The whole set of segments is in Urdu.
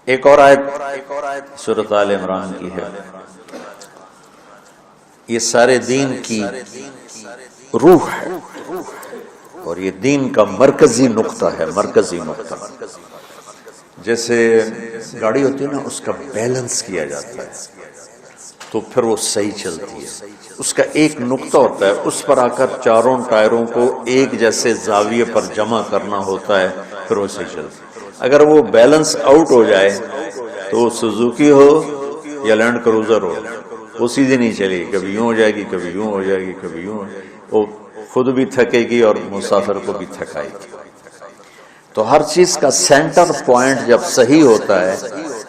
ایک اور آیت سورۃ آل عمران کی ہے، یہ سارے دین کی روح ہے اور یہ دین کا مرکزی نقطہ ہے، مرکزی نقطہ۔ جیسے گاڑی ہوتی ہے نا، اس کا بیلنس کیا جاتا ہے تو پھر وہ صحیح چلتی ہے۔ اس کا ایک نقطہ ہوتا ہے، اس پر آ کر چاروں ٹائروں کو ایک جیسے زاویے پر جمع کرنا ہوتا ہے، پھر وہ صحیح چلتی ہے۔ اگر وہ بیلنس آؤٹ ہو جائے تو وہ سوزوکی ہو یا لینڈ کروزر ہو، وہ سیدھی نہیں چلے گی، کبھی یوں ہو جائے گی، کبھی یوں ہو جائے گی، کبھی یوں، وہ خود بھی تھکے گی اور مسافر کو بھی تھکائے گی۔ تو ہر چیز کا سینٹر پوائنٹ جب صحیح ہوتا ہے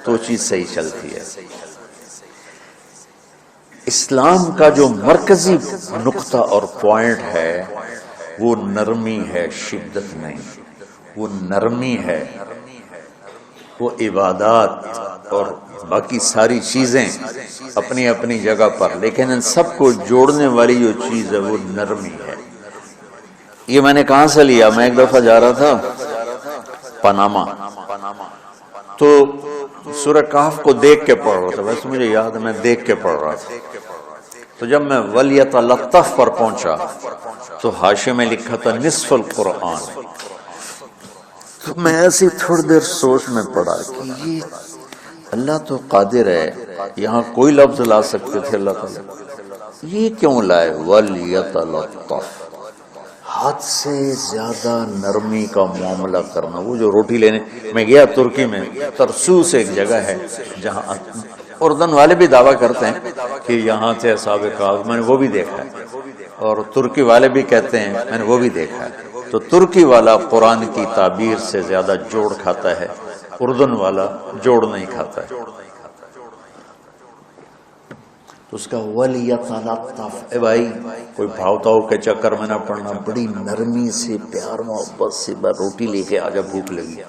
تو وہ چیز صحیح چلتی ہے۔ اسلام کا جو مرکزی نقطہ اور پوائنٹ ہے وہ نرمی ہے، شدت نہیں، وہ نرمی ہے، وہ عبادات اور باقی ساری چیزیں اپنی اپنی جگہ پر، لیکن ان سب کو جوڑنے والی جو چیز ہے وہ نرمی ہے۔ یہ میں نے کہاں سے لیا؟ میں ایک دفعہ جا رہا تھا پاناما، تو سورہ کہف کو دیکھ کے پڑھ رہا تھا، ویسے مجھے یاد ہے میں دیکھ کے پڑھ رہا تھا۔ تو جب میں وَلْيَتَلَطَّفْ پر پہنچا تو حاشیے میں لکھا تھا نصف القرآن۔ تو میں ایسی تھوڑی دیر سوچ میں پڑا کہ یہ اللہ تو قادر ہے، یہاں کوئی لفظ لا سکتے تھے اللہ تعالیٰ، یہ کیوں لائے وَلْيَتَلَطَّفْ؟ حد سے زیادہ نرمی کا معاملہ کرنا۔ وہ جو روٹی لینے میں گیا ترکی میں، ترسوس ایک جگہ ہے جہاں اردن والے بھی دعویٰ کرتے ہیں کہ یہاں سے اصحاب کہف، میں نے وہ بھی دیکھا ہے، اور ترکی والے بھی کہتے ہیں میں نے وہ بھی دیکھا ہے۔ تو ترکی والا قرآن کی تعبیر سے زیادہ جوڑ کھاتا ہے، اردن والا جوڑ نہیں کھاتا ہے۔ تو اس کا وَلْيَتَلَطَّفْ، اے بھائی کوئی بھاؤ تاؤ کے چکر میں نہ پڑنا، بڑی نرمی سے پیار محبت سے بس روٹی لے کے آجا، بھوک لگی۔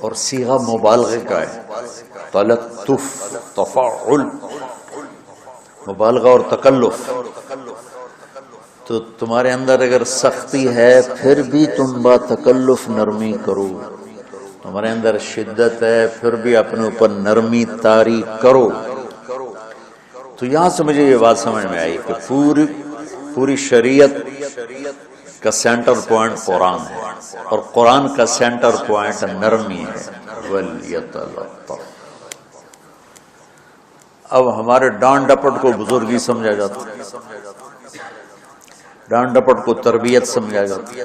اور صیغہ مبالغے کا ہے، تلطف، تفاعل، مبالغہ اور تکلف۔ تو تمہارے اندر اگر سختی ہے پھر بھی تم با تکلف نرمی کرو، تمہارے اندر شدت ہے پھر بھی اپنے اوپر نرمی طاری کرو۔ تو یہاں سے مجھے یہ بات سمجھ میں آئی کہ پوری شریعت کا سینٹر پوائنٹ قرآن ہے اور قرآن کا سینٹر پوائنٹ نرمی ہے، وَلْيَتَلَطَّفْ۔ اب ہمارے ڈانٹ ڈپٹ کو بزرگی سمجھا جاتا ہے، ڈانٹ ڈپٹ کو تربیت سمجھا جاتا ہے۔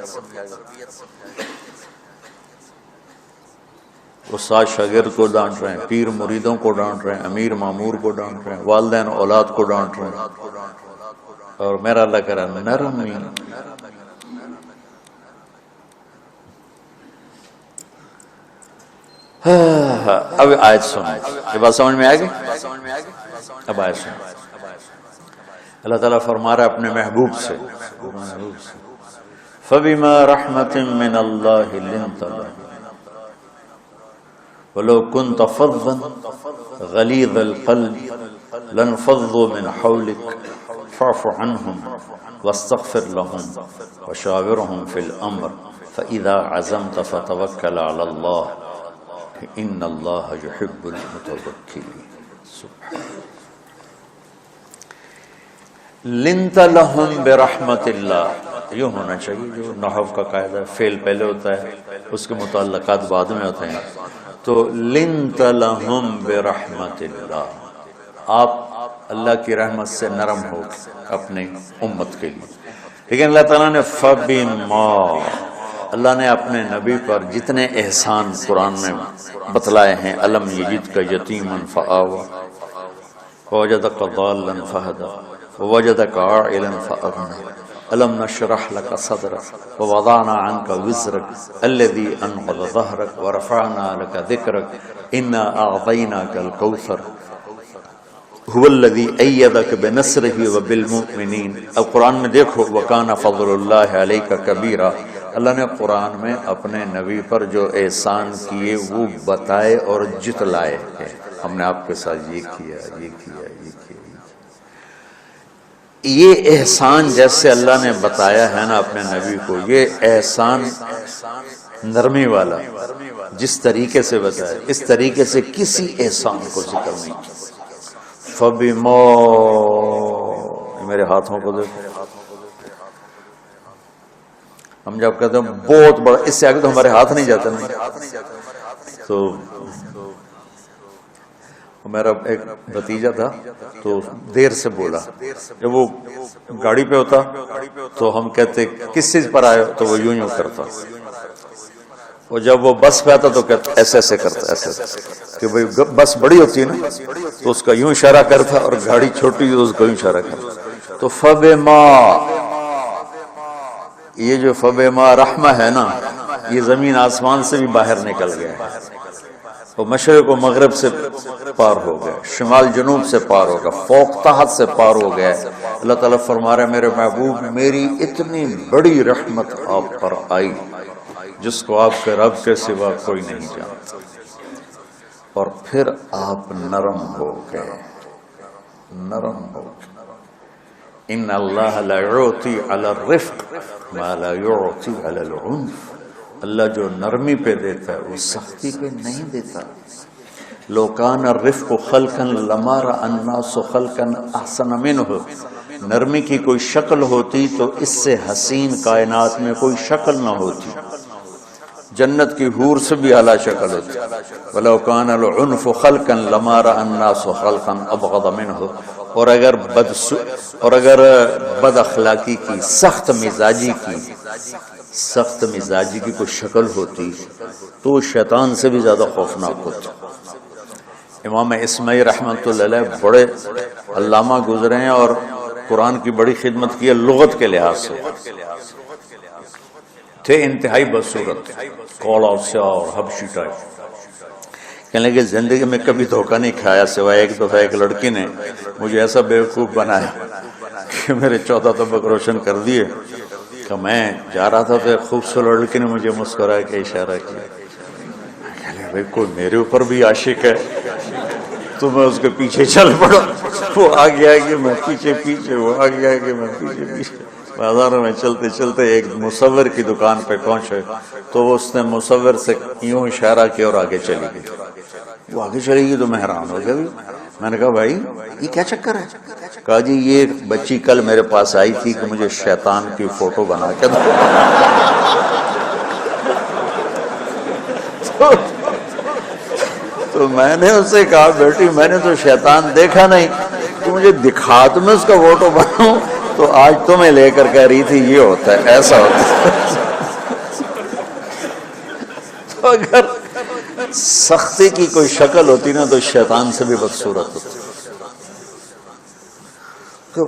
استاد شاگرد کو ڈانٹ رہے ہیں، پیر مریدوں کو ڈانٹ رہے ہیں، امیر مامور کو ڈانٹ رہے ہیں، والدین اولاد کو ڈانٹ رہے ہیں، اور میرا اللہ کہہ رہا ہے نرمی۔ اب آیت سنیں، یہ بات سمجھ میں آئے گی؟ اب آیت سنیں۔ اللہ تعالیٰ فرما رہا ہے اپنے محبوب سے، فَبِمَا رَحْمَةٍ مِّنَ اللَّهِ لِنْتَ لَهُمْ وَلَوْ كُنْتَ فَظًّا غَلِيظَ الْقَلْبِ لَانفَضُّوا مِنْ حَوْلِكَ فَاعْفُ عَنْهُمْ وَاسْتَغْفِرْ لَهُمْ وَشَاوِرْهُمْ فِي الْأَمْرِ فَإِذَا عَزَمْتَ فَتَوَكَّلْ عَلَى اللَّهِ إِنَّ اللَّهَ يُحِبُّ الْمُتَوَكِّلِينَ۔ لنت لہم برحمت اللہ، یوں ہونا چاہیے، جو نحو کا قاعدہ ہے، فعل پہلے ہوتا ہے اس کے متعلقات بعد میں ہوتے ہیں۔ تو لنت لہم برحمت اللہ، آپ اللہ کی رحمت سے نرم ہو اپنے امت کے لیے۔ لیکن اللہ تعالیٰ نے فبما، اللہ نے اپنے نبی پر جتنے احسان قرآن میں بتلائے ہیں، الم یجدک یتیما فآوی ووجدک ضالا فہدی ووجدک عائلا فأغنی الم نشرح لك صدرك ووضعنا عنك وزرك الذي انقض ظهرك ورفعنا لك ذكرك انا اعطيناك الكوثر هو الذي ايدك بنصره وبالمؤمنين۔ اب قرآن میں دیکھو، وكان فضل الله عليك كبيرا، اللہ نے قرآن میں اپنے نبی پر جو احسان کیے وہ بتائے اور جتلائے ہیں، ہم نے آپ کے ساتھ یہ کیا، یہ کیا، یہ کیا۔ یہ احسان جیسے اللہ نے بتایا ہے نا اپنے نبی کو، یہ احسان نرمی والا، جس طریقے سے بتایا اس طریقے سے کسی احسان کو ذکر نہیں کیا. فبما، میرے ہاتھوں کو دیکھو، ہم جب کہتے ہیں بہت بڑا، اس سے آگے تو ہمارے ہاتھ نہیں جاتے نا. تو میرا ایک بھتیجا تھا تو دیر سے بولا، جب وہ گاڑی پہ ہوتا تو ہم کہتے کس چیز پر آئے، تو وہ یوں کرتا، اور جب وہ بس پہ آتا تو کہتا ایسے ایسے کرتا، ایسے کہ بھئی بس بڑی ہوتی ہے نا تو اس کا یوں اشارہ کرتا، اور گاڑی چھوٹی تو اس کا یوں اشارہ کرتا. تو فبما، یہ جو فبما رحمہ ہے نا، یہ زمین آسمان سے بھی باہر نکل گیا ہے، وہ مشرق و مغرب سے پار ہو گیا، شمال جنوب سے پار ہو گیا، فوق تحت سے پار ہو گیا. اللہ تعالیٰ فرما رہا ہے میرے محبوب میری اتنی بڑی رحمت آپ پر آئی جس کو آپ کے رب کے سوا کوئی نہیں جانتا، اور پھر آپ نرم ہو گئے، نرم ہو گئے. ان اللہ لا یعطی علی الرفق ما لا یعطی علی العنف. اللہ جو نرمی پہ دیتا ہے وہ سختی پہ نہیں دیتا. لو کان الرفق خلقا لما رأى الناس خلقا احسن منه. نرمی کی کوئی شکل ہوتی تو اس سے حسین کائنات میں کوئی شکل نہ ہوتی، جنت کی حور سے بھی اعلیٰ شکل ہوتی. ولو کان العنف خلقا لما رأى الناس خلقا ابغض منه. اور اگر بد اخلاقی کی، سخت مزاجی کی کوئی شکل ہوتی تو شیطان سے بھی زیادہ خوفناک ہوتی. امام اسماعیل رحمۃ اللہ علیہ بڑے علامہ گزرے ہیں اور قرآن کی بڑی خدمت کی ہے لغت کے لحاظ سے، تھے انتہائی بدصورت، کوڑا سیاہ اور حبشی ٹائپ. کہنے لگے زندگی میں کبھی دھوکہ نہیں کھایا سوائے ایک دفعہ ایک لڑکی نے مجھے ایسا بیوقوف بنایا کہ میرے 14 طبق روشن کر دیے کہ میں جا رہا تھا تو ایک خوبصورت لڑکی نے مجھے مسکرا کے اشارہ کیا. کہنے بھائی کوئی میرے اوپر بھی عاشق ہے، تو میں اس کے پیچھے چل پڑا. وہ آگے آگے میں پیچھے، وہ آگے آگے میں پیچھے. بازاروں میں چلتے چلتے ایک مصور کی دکان پہ پہنچے تو اس نے مصور سے یوں اشارہ کیا اور آگے چلی گئی. وہ آگے چلی گئی تو میں حیران ہو گیا. میں نے کہا بھائی یہ کیا چکر ہے؟ کہا جی یہ بچی کل میرے پاس آئی تھی کہ مجھے شیطان کی فوٹو بنا کے دو. تو میں نے اس سے کہا بیٹی میں نے تو شیطان دیکھا نہیں، تو مجھے دکھا تو میں اس کا فوٹو بناؤں. تو آج تمہیں لے کر کہہ رہی تھی یہ ہوتا ہے، ایسا ہوتا ہے. تو اگر سختی کی کوئی شکل ہوتی نا تو شیطان سے بھی بدصورت ہوتی. تو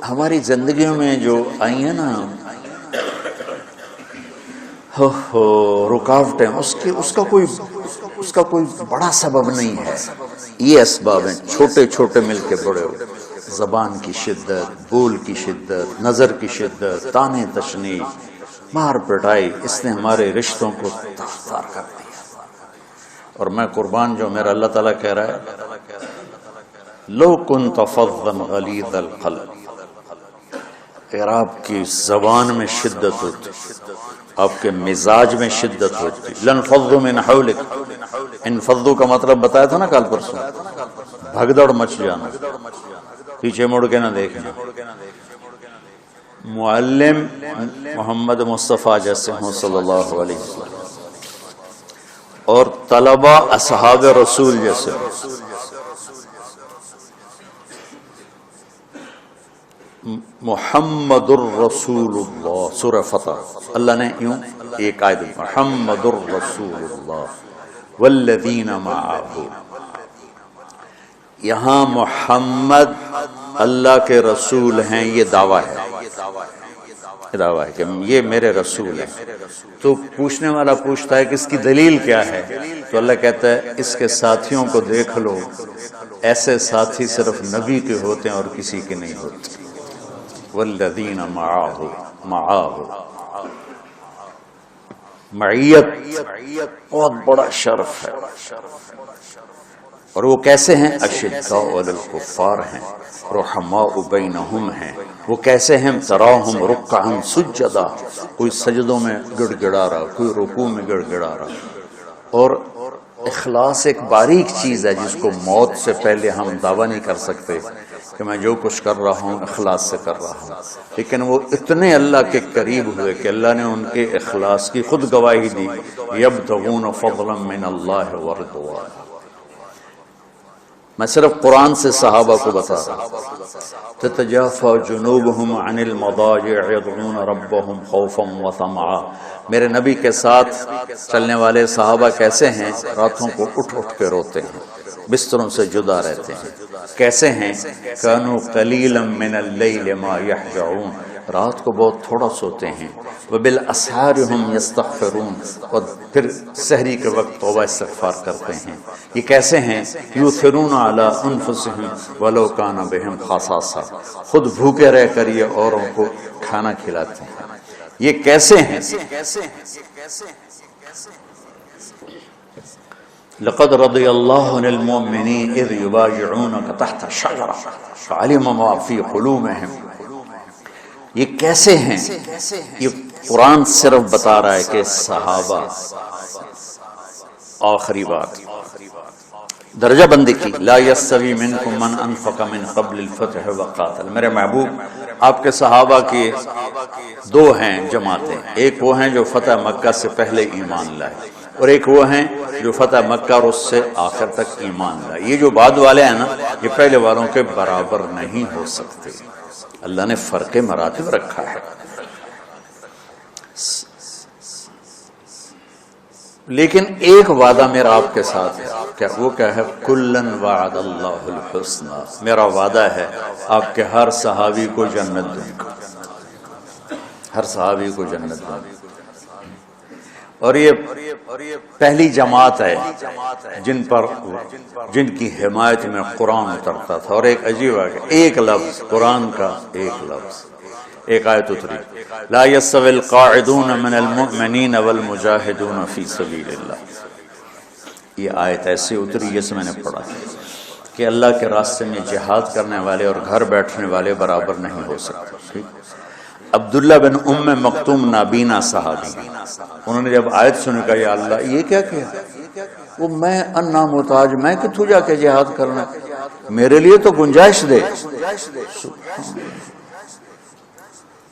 ہماری زندگیوں میں جو آئی ہیں نا رکاوٹیں، اس کا کوئی بڑا سبب نہیں ہے. یہ اسباب ہیں چھوٹے چھوٹے مل کے بڑے ہو. زبان کی شدت، بول کی شدت، نظر کی شدت، تانے تشنی، مار پٹائی، اس نے ہمارے رشتوں کو تار کر دیا. اور میں قربان جو میرا اللہ تعالیٰ کہہ رہا ہے لو کنت فظا غلیظ القلب، اگر آپ کی زبان میں شدت ہوتی، آپ کے مزاج میں شدت ہوتی، لانفضوا من حولک. انفضوا کا مطلب بتایا تھا نا کل پرسوں، بھگدڑ مچ جانا، پیچھے مڑ کے نہ دیکھنا. معلم محمد مصطفیٰ جیسے ہوں صلی اللہ علیہ وسلم، اور طلبہ اصحاب رسول جیسے ہوں. محمد الرسول اللہ، سورہ فتح اللہ نے یوں ایک آیت محمد الرسول اللہ والذین معہ. یہاں محمد اللہ کے رسول ہیں، یہ دعویٰ ہے کہ یہ میرے رسول ہیں. تو پوچھنے والا پوچھتا ہے کہ اس کی دلیل کیا ہے؟ تو اللہ کہتا ہے اس کے ساتھیوں کو دیکھ لو، ایسے ساتھی صرف نبی کے ہوتے ہیں اور کسی کے نہیں ہوتے. والذین معاہ، معیت بہت بڑا شرف ہے. اور وہ کیسے ہیں؟ اشداء علی الکفار ہیں، رحماء بینہم ہیں. وہ کیسے ہیں؟ تراہم رکعا سجدا، کوئی سجدوں میں گڑ گڑا رہا، کوئی رکوع میں گڑ گڑا رہا. اور اخلاص ایک باریک چیز ہے جس کو موت سے پہلے ہم دعویٰ نہیں کر سکتے کہ میں جو کچھ کر رہا ہوں اخلاص سے کر رہا ہوں، لیکن وہ اتنے اللہ کے قریب ہوئے کہ اللہ نے ان کے اخلاص کی خود گواہی دی، یبتغون فضلا من اللہ ورضوانا۔ میں صرف قرآن سے صحابہ کو بتا رہا ہوں، تتجافى جنوبهم عن المضاجع يدعون ربهم خوفا وطمعا۔ میرے نبی کے ساتھ چلنے والے صحابہ کیسے ہیں؟ راتوں کو اٹھ اٹھ کے روتے ہیں، بستروں سے جدا رہتے ہیں۔ کیسے ہیں؟ كانوا قليلا من الليل ما يهجعون، رات کو بہت تھوڑا سوتے ہیں، وبالاسحار هم يستغفرون، اور پھر سحری کے وقت توبہ استغفار کرتے ہیں۔ یہ کیسے ہیں؟ یؤثرون علی انفسهم ولو كان بهم خصاصہ، خود بھوکے رہ کر یہ اوروں کو کھانا کھلاتے ہیں۔ یہ کیسے ہیں؟ لقد رضی اللہ عن المؤمنین اذ یبایعونک تحت الشجرہ فعلم ما فی قلوبہم۔ یہ کیسے ہیں؟ یہ قرآن صرف بتا رہا ہے کہ صحابہ، آخری بات درجہ بندی کی، لا یستوی منکم من انفق من قبل الفتح وقاتل۔ میرے محبوب، آپ کے صحابہ کی دو ہیں جماعتیں، ایک وہ ہیں جو فتح مکہ سے پہلے ایمان لائے، اور ایک وہ ہیں جو فتح مکہ اور اس سے آخر تک ایمان لائے۔ یہ جو بعد والے ہیں نا، یہ پہلے والوں کے برابر نہیں ہو سکتے۔ اللہ نے فرق مراتب رکھا ہے، لیکن ایک وعدہ میرا آپ کے ساتھ ہے، کیا وہ کیا ہے؟ کلن وعد اللہ الحسنى، میرا وعدہ ہے آپ کے ہر صحابی کو جنت دوں گا، ہر صحابی کو جنت دوں گا۔ اور یہ پہلی جماعت ہے جن کی حمایت میں قرآن اترتا تھا۔ اور ایک عجیب ہے، ایک لفظ قرآن کا، ایک لفظ، ایک آیت اتری، لا یستوی القاعدون من المؤمنین والمجاہدون فی سبیل اللہ۔ یہ آیت ایسی اتری جس میں نے پڑھا کہ اللہ کے راستے میں جہاد کرنے والے اور گھر بیٹھنے والے برابر نہیں ہو سکتے۔ عبداللہ بن ام مکتوم نابینا صحابی، انہوں نے جب آیت سنی کہا یا اللہ یہ کیا کیا؟ وہ میں انا محتاج، میں کتوں جا کے جہاد کرنا، میرے لیے تو گنجائش دے۔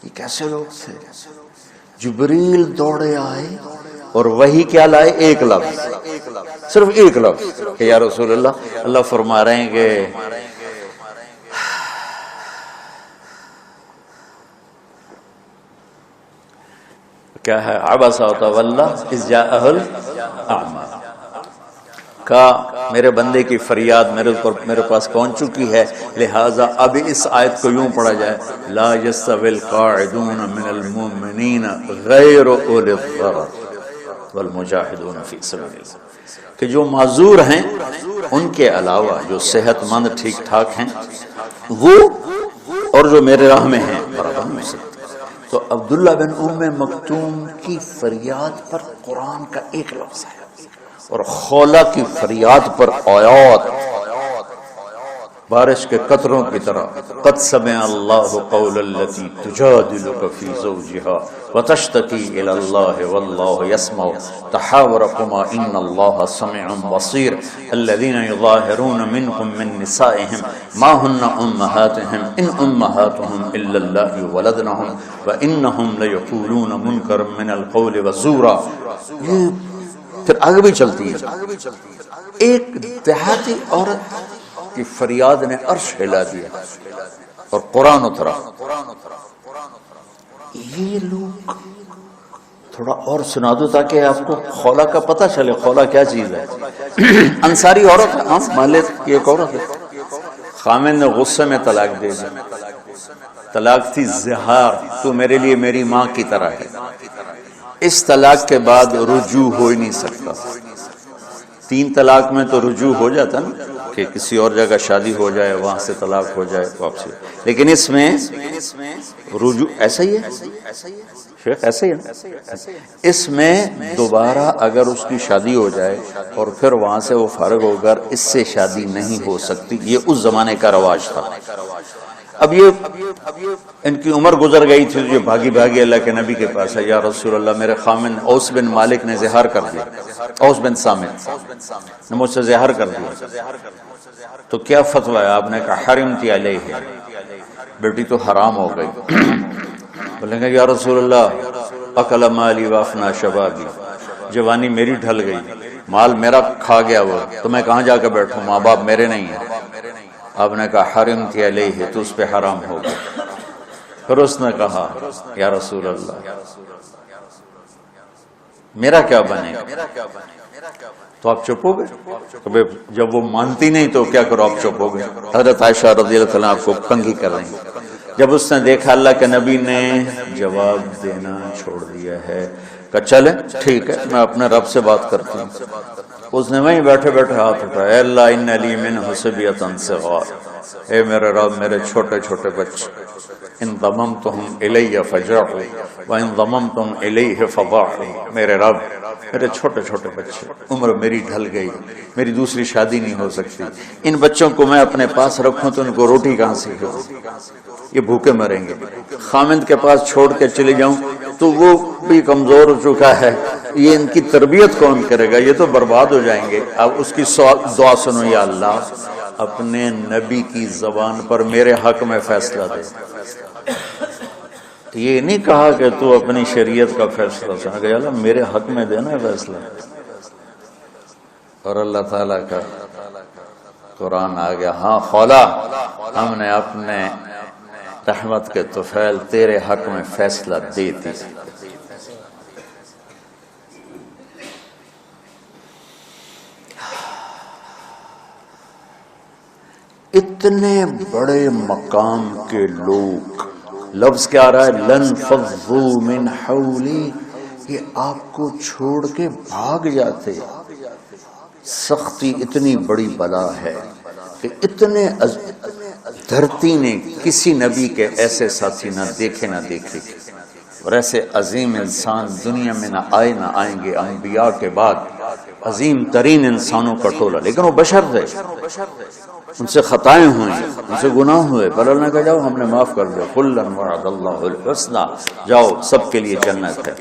یہ کیسے لوگ تھے؟ جبریل دوڑے آئے اور وہی کیا لائے؟ ایک لفظ، صرف ایک لفظ کہ یا رسول اللہ، اللہ فرما رہے ہیں کہ کیا ہے؟ عبس وتولی اذ جاءہ الاعمی، کا میرے بندے کی فریاد میرے پاس پہنچ چکی ہے، لہٰذا اب اس آیت کو یوں پڑھا جائے، لا یستوی القاعدون من المؤمنین غیر اولی الضرر والمجاہدون فی سبیل اللہ، کہ جو معذور ہیں ان کے علاوہ جو صحت مند ٹھیک ٹھاک ہیں وہ، اور جو میرے راہ میں ہیں برابر میں سے۔ تو عبداللہ بن ام مکتوم کی فریاد پر قرآن کا ایک لفظ ہے، اور خولہ کی فریاد پر آیات بارش کے قطروں کی طرح، قد سمع اللہ قول التی تجادلک فی زوجها وتشتکی الی اللہ واللہ یسمع تحاورکما ان اللہ سميع بصیر الذین یظاہرون منکم من نسائهم ما ہن امہاتهم ان امہاتهم الا اللائي ولدنهم وانہم لیقولون منکرا من القول وزورا۔ یہ پھر آگے بھی چلتی ہے، ایک دیہاتی عورت کی فریاد نے عرش ہلا دیا اور قرآن اترا۔ یہ لوگ تھوڑا اور سنا دو تاکہ آپ کو خولہ کا پتہ چلے، خولہ کیا چیز ہے۔ انصاری عورت ہے، محلے کی ایک عورت ہے، خامن نے غصے میں طلاق دے دی، طلاق تھی زہار، تو میرے لیے میری ماں کی طرح ہے۔ اس طلاق کے بعد رجوع ہو ہی نہیں سکتا۔ 3 طلاق میں تو رجوع ہو جاتا نا، کہ کسی اور جگہ شادی ہو جائے، وہاں سے طلاق ہو جائے واپسی، لیکن اس میں رجوع ایسا ہی ہے شیخ، ایسا ہی ہے، اس میں دوبارہ اگر اس کی شادی ہو جائے اور پھر وہاں سے وہ فارغ ہو کر اس سے شادی نہیں ہو سکتی۔ یہ اس زمانے کا رواج تھا۔ اب یہ ان کی عمر گزر گئی تھی، جو بھاگی بھاگی اللہ کے نبی کے پاس ہے، یا رسول اللہ میرے خامن اوس بن مالک نے زہار کر دیا، اوس بن سامت نے مجھ سے زہار کر دیا، تو کیا فتویٰ ہے؟ آپ نے کہا حرمتی علیہ، بیٹی تو حرام ہو گئی۔ بولیں گے یا رسول اللہ اکل مالی وافنا شبابی، جوانی میری ڈھل گئی، مال میرا کھا گیا وہ، تو میں کہاں جا کے بیٹھوں، ماں باپ میرے نہیں ہیں۔ آپ نے کہا حرمتی علیہ، تو اس پہ حرام ہو گیا۔ پھر اس نے کہا یا رسول اللہ میرا کیا بنے گا؟ تو آپ چپ ہو گئے؟ جب وہ مانتی نہیں تو کیا کرو، آپ چپ ہو گئے۔ حضرت عائشہ رضی اللہ عنہ آپ کو کنگھی کر رہی ہیں۔ جب اس نے دیکھا اللہ کے نبی نے جواب دینا چھوڑ دیا ہے، کہا چلے ٹھیک ہے میں اپنے رب سے بات کرتی ہوں۔ اس نے وہیں بیٹھے بیٹھے ہاتھ اٹھایا، اے اللہ ان لی من حسبیۃ صغار، اے میرے رب میرے چھوٹے چھوٹے بچے، ان ضممتہم الی فجعوا وان ضممتم الیہ فضاعوا، میرے رب میرے چھوٹے چھوٹے بچے، عمر میری ڈھل گئی، میری دوسری شادی نہیں ہو سکتی، ان بچوں کو میں اپنے پاس رکھوں تو ان کو روٹی کہاں سے ہو، یہ بھوکے مریں گے، خامند کے پاس چھوڑ کے چلے جاؤں تو وہ بھی کمزور ہو چکا ہے، یہ ان کی تربیت کون کرے گا، یہ تو برباد ہو جائیں گے۔ اب اس کی دعا سنو، یا اللہ اپنے نبی کی زبان پر میرے حق میں فیصلہ دے۔ یہ نہیں کہا کہ تو اپنی شریعت کا فیصلہ سنا، کہ اللہ میرے حق میں دینا فیصلہ۔ اور اللہ تعالیٰ کا قرآن آ گیا، ہاں خولا ہم نے اپنے رحمت کے طفیل تیرے حق میں فیصلہ دے دی۔ اتنے بڑے مقام کے لوگ، لفظ کیا آ رہا ہے، لن فضوا من حولی، یہ آپ کو چھوڑ کے بھاگ جاتے۔ سختی اتنی بڑی بلا ہے کہ اتنے دھرتی نے کسی نبی کے ایسے ساتھی نہ دیکھے نہ دیکھے، اور ایسے عظیم انسان دنیا میں نہ آئیں گے انبیاء کے بعد، عظیم ترین انسانوں کا ٹولہ، لیکن وہ بشر تھے، ان سے خطائیں ہوئیں، ان سے گناہ ہوئے، پر اللہ نے کہا جاؤ ہم نے معاف کر دیا، کلا وعد اللہ الحسنی، جاؤ سب کے لیے جنت ہے۔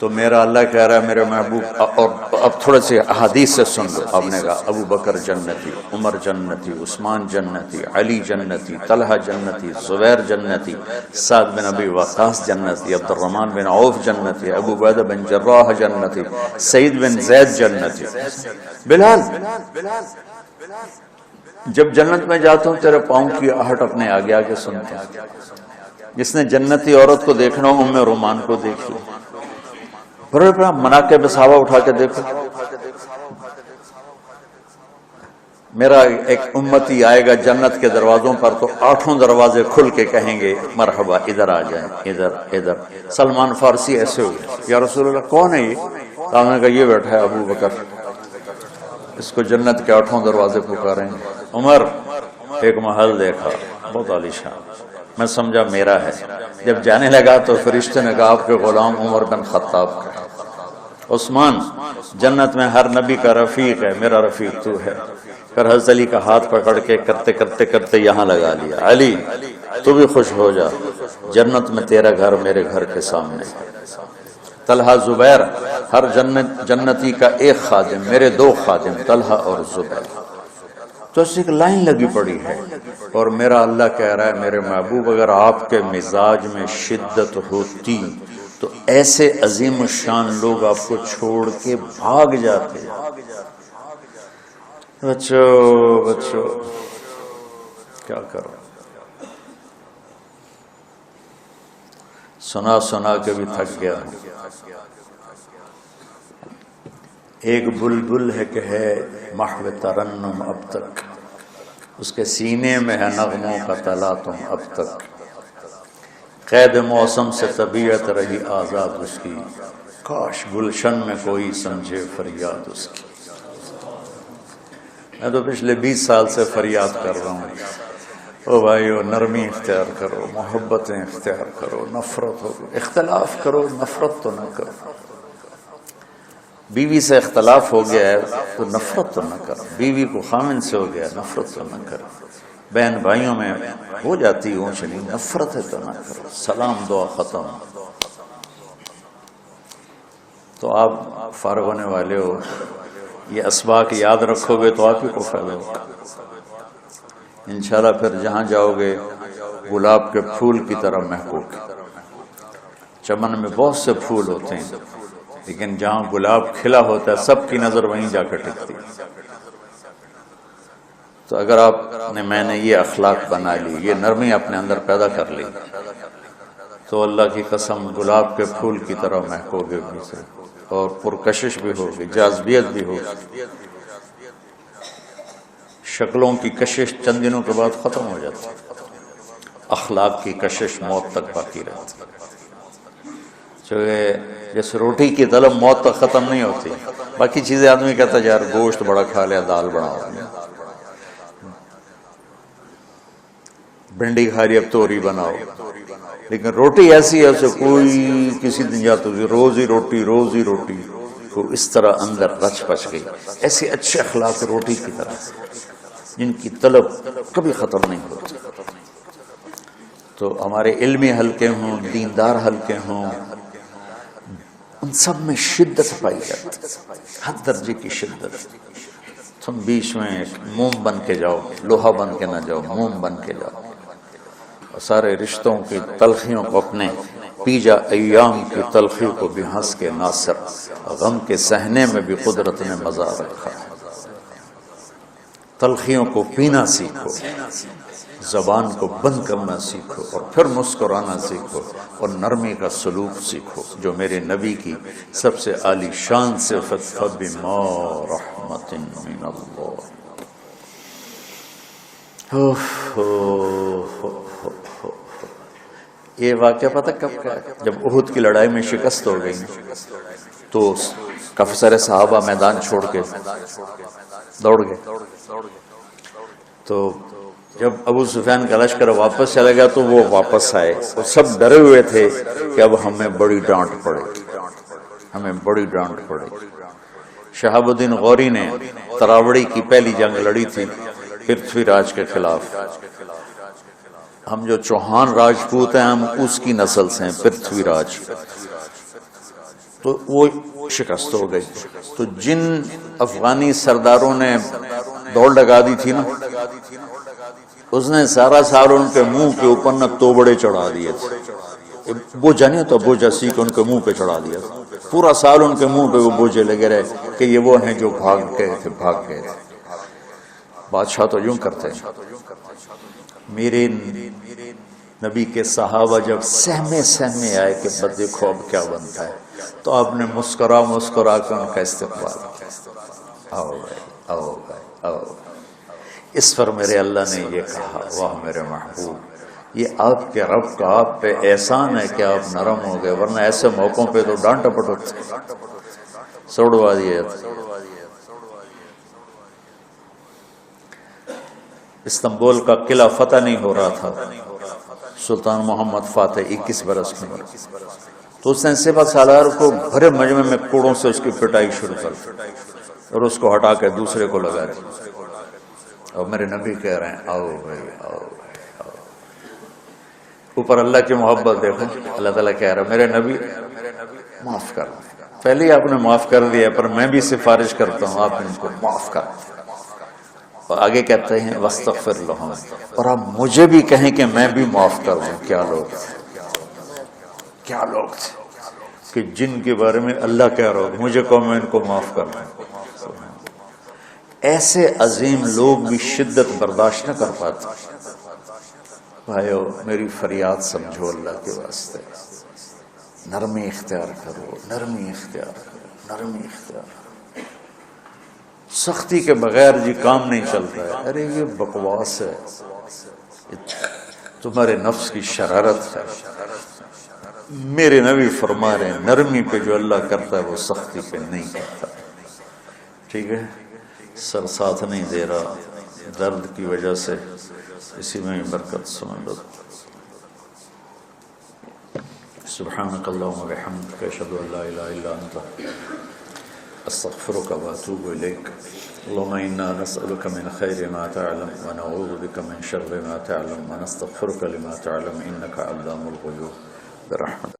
تو میرا اللہ کہہ رہا ہے میرے محبوب، اور اب تھوڑے سے احادیث سے سن لو۔ آپ نے کہا ابو بکر جنتی، عمر جنتی، عثمان جنتی، علی جنتی، طلحہ جنتی، زبیر جنتی، سعد بن ابی وقاص جنتی، عبد الرحمن بن عوف جنتی، ابو عبیدہ بن جراح جنتی، سعید بن زید جنتی، بلال جب جنت میں جاتا ہوں تیرے پاؤں کی آہٹ اپنے آگے آگے سنتا ہوں۔ جس نے جنتی عورت کو دیکھنا ہو ام رومان کو دیکھ لو، بڑے بڑا مناقب صحابہ اٹھا کے دیکھو۔ میرا ایک امتی آئے گا جنت کے دروازوں پر تو 8 دروازے کھل کے کہیں گے مرحبا ادھر آ جائیں، ادھر ادھر۔ سلمان فارسی ایسے ہوئے، یا رسول اللہ کون ہے یہ؟ تو ہم نے کہا یہ بیٹھا ہے ابو بکر، اس کو جنت کے 8 دروازے پکاریں گے۔ عمر ایک محل دیکھا بہت عالیشان، میں سمجھا میرا ہے، جب جانے لگا تو فرشتے نے کہا آپ کے غلام عمر بن خطاب کا۔ عثمان جنت میں ہر نبی کا رفیق ہے، میرا رفیق تو ہے۔ پھر حضرت علی کا ہاتھ پکڑ کے کرتے کرتے کرتے یہاں لگا لیا، علی تو بھی خوش ہو جا، جنت میں تیرا گھر میرے گھر کے سامنے۔ طلحہ زبیر، ہر جنتی کا ایک خادم، میرے 2 خادم طلحہ اور زبیر۔ تو اس ایک لائن لگی پڑی ہے، اور میرا اللہ کہہ رہا ہے میرے محبوب اگر آپ کے مزاج میں شدت ہوتی تو ایسے عظیم الشان لوگ آپ کو چھوڑ کے بھاگ جاتے۔ بچو کیا کرو، سنا سنا کے بھی تھک گیا ہوں۔ ایک بلبل ہے کہ ہے محو ترنم اب تک، اس کے سینے میں ہے نغموں کا تلاطم اب تک، قید موسم سے طبیعت رہی آزاد اس کی، کاش گلشن میں کوئی سمجھے فریاد اس کی۔ میں تو پچھلے 20 سال سے فریاد کر رہا ہوں، او بھائیو نرمی اختیار کرو، محبتیں اختیار کرو، نفرت ہو، اختلاف کرو نفرت تو نہ کرو۔ بیوی سے اختلاف ہو گیا ہے تو نفرت تو نہ کرو، بیوی کو خامن سے ہو گیا نفرت تو نہ کرو، بہن بھائیوں میں ہو جاتی اونچ نیچ، نفرت ہے تو نہ کرو، سلام دعا ختم۔ تو آپ فارغ ہونے والے ہو، یہ اسباق یاد رکھو گے تو آپ ہی کو فائدہ ہوگا انشاءاللہ۔ پھر جہاں جاؤ گے گلاب کے پھول کی طرح مہکو گے۔ چمن میں بہت سے پھول ہوتے ہیں، لیکن جہاں گلاب کھلا ہوتا ہے سب کی نظر وہیں جا کر ٹکتی ہے۔ تو اگر آپ نے، میں نے یہ اخلاق بنا لی، یہ نرمی اپنے اندر پیدا کر لی، تو اللہ کی قسم گلاب کے پھول کی طرح مہکو گے بھی سے، اور پرکشش بھی ہوگی، جاذبیت بھی ہوگی۔ شکلوں کی کشش چند دنوں کے بعد ختم ہو جاتی، اخلاق کی کشش موت تک باقی رہتی۔ جیسے روٹی کی طلب موت تک ختم نہیں ہوتی، باقی چیزیں آدمی کہتا ہے یار گوشت بڑا کھا لیا، دال بڑا ہو گیا، بھنڈی کھا لی اب توری بناؤ، لیکن روٹی ایسی ہے اسے کوئی کسی دن جاتا ہے روز ہی روٹی، روز ہی روٹی، تو اس طرح اندر رچ پچ گئی۔ ایسے اچھے اخلاق روٹی کی طرح جن کی طلب کبھی ختم نہیں ہوتی۔ تو ہمارے علمی حلقے ہوں، دیندار حلقے ہوں، ان سب میں شدت پائی جاتی، ہر درجے کی شدت۔ تم بیچ میں ایک موم بن کے جاؤ، لوہا بن کے نہ جاؤ، موم بن کے جاؤ، اور سارے رشتوں کی تلخیوں کو اپنے پی جا، ایام کی تلخی کو بھی ہنس کے ناصر، غم کے سہنے میں بھی قدرت نے مزہ رکھا ہے۔ تلخیوں کو پینا سیکھو، زبان کو بند کرنا سیکھو، اور پھر مسکرانا سیکھو، اور نرمی کا سلوک سیکھو، جو میرے نبی کی سب سے عالی شان صفت فَبِمَا رَحْمَةٍ مِّنَ اللَّهِ۔ یہ واقعہ پتہ کب کا ہے؟ جب احد کی لڑائی میں شکست ہو گئی تو کافی سارے صحابہ میدان چھوڑ کے دوڑ گئے۔ تو جب ابو سفیان کا لشکر واپس چلا گیا تو وہ واپس آئے، وہ سب ڈرے ہوئے تھے کہ اب ہمیں بڑی ڈانٹ پڑے، ہمیں بڑی ڈانٹ پڑے۔ شہاب الدین غوری نے تراوڑی کی پہلی جنگ لڑی تھی پرتھوی راج کے خلاف۔ ہم جو چوہان راجپوت ہیں ہم اس کی نسل سے ہیں، پرتھوی راج، تو وہ شکست ہو گئی۔ تو جن افغانی سرداروں نے دوڑ لگا دی تھی نا، اس نے سارا سال ان کے منہ کے اوپر نہ توبڑے چڑھا دیے تھے، بوجھا نہیں تو بوجھا سیکھ ان کے منہ پہ چڑھا دیا، پورا سال ان کے منہ پہ وہ بوجھے لگے رہے کہ یہ وہ ہیں جو بھاگ گئے تھے۔ بادشاہ تو یوں کرتے ہیں۔ میرے نبی کے صحابہ جب سہمے آئے کہ بس دیکھو اب کیا بنتا ہے، تو آپ نے مسکرا کے ان کا استقبال کیا، آؤ بھائی، آؤ بھائی، آؤ۔ اس پر میرے اللہ نے یہ کہا، واہ میرے محبوب، یہ آپ کے رب کا آپ پہ احسان ہے کہ آپ نرم ہو گئے، ورنہ ایسے موقعوں پہ تو ڈانٹ ڈپٹ ہوتی، سوڑوا دیے۔ استنبول کا قلعہ فتح نہیں ہو رہا تھا، سلطان محمد فاتح 21 برس کی عمر، تو اس نے سپہ سالار کو بھرے مجمع میں کوڑوں سے اس کی پٹائی شروع کر دی اور اس کو ہٹا کے دوسرے کو لگا دی، اور میرے نبی کہہ رہے ہیں آؤ بھائی، آؤ بھائی، آؤ۔ اوپر اللہ کی محبت دیکھو، اللہ تعالیٰ کہہ رہا ہے میرے نبی معاف کر، پہلے ہی آپ نے معاف کر دیا، پر میں بھی سفارش کرتا ہوں آپ ان کو معاف کر دیں۔ اور آگے کہتے ہیں وَاسْتَغْفِرْ لَهُمْ، اور آپ مجھے بھی کہیں کہ میں بھی معاف کر دوں۔ کیا لوگ تھے، کیا لوگ تھے کہ جن کے بارے میں اللہ کہہ رہا ہو مجھے کہو میں ان کو معاف کر دوں۔ ایسے عظیم لوگ بھی شدت برداشت نہ کر پاتے۔ بھائیو میری فریاد سمجھو اللہ کے واسطے، نرمی اختیار کرو، نرمی اختیار کرو، نرمی اختیار کرو۔ سختی کے بغیر جی کام نہیں چلتا ہے، ارے یہ بکواس ہے، تمہارے نفس کی شرارت ہے۔ میرے نبی فرما رہے ہیں نرمی پہ جو اللہ کرتا ہے وہ سختی پہ نہیں کرتا۔ ٹھیک ہے، سر ساتھ نہیں دے رہا درد کی وجہ سے، اسی میں برکت سمجھ لو۔ سبحانک اللہم و بحمدک، اشہد ان لا الہ الا انت استغفرك واتوب اليك. اللهم انا نسالك من خير ما تعلم ونعوذ بك من شر ما تعلم ونستغفرك لما تعلم انك علام الغيوب برحمتك.